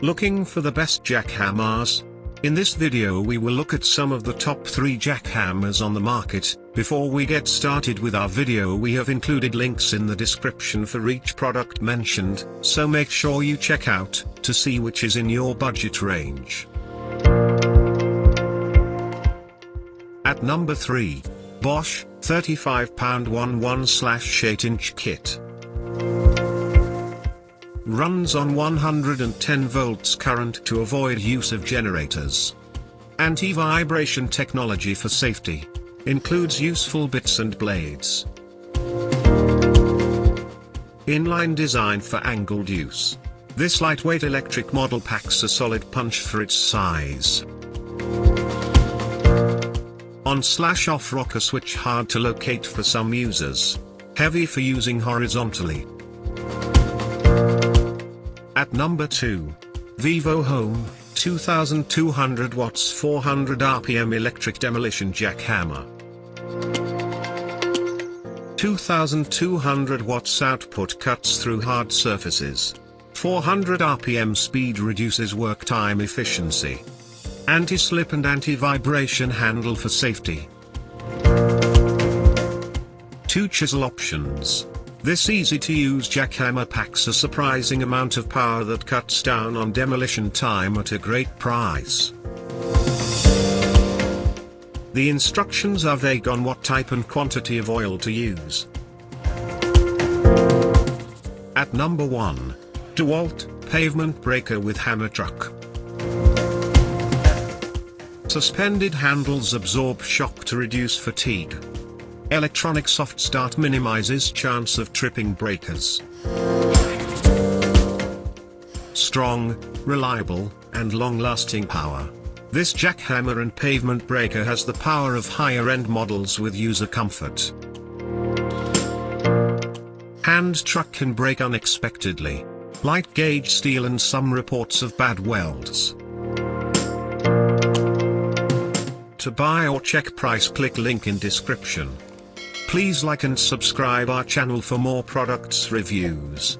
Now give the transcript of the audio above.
Looking for the best jackhammers? In this video we will look at some of the top 3 jackhammers on the market. Before we get started with our video, we have included links in the description for each product mentioned, so make sure you check out, to see which is in your budget range. At number 3. Bosch, £35 11/8" kit. Runs on 110 volts current to avoid use of generators. Anti-vibration technology for safety. Includes useful bits and blades. Inline design for angled use. This lightweight electric model packs a solid punch for its size. On/off rocker switch, hard to locate for some users. Heavy for using horizontally. At number 2. VIVOHOME, 2200 watts 400 RPM electric demolition jackhammer. 2200 watts output cuts through hard surfaces. 400 RPM speed reduces work time efficiency. Anti-slip and anti-vibration handle for safety. 2 chisel options. This easy-to-use jackhammer packs a surprising amount of power that cuts down on demolition time at a great price. The instructions are vague on what type and quantity of oil to use. At number 1. DEWALT, pavement breaker with hammer truck. Suspended handles absorb shock to reduce fatigue. Electronic soft start minimizes chance of tripping breakers. Strong, reliable, and long-lasting power. This jackhammer and pavement breaker has the power of higher-end models with user comfort. Hand truck can break unexpectedly. Light gauge steel and some reports of bad welds. To buy or check price, click link in description. Please like and subscribe our channel for more products reviews.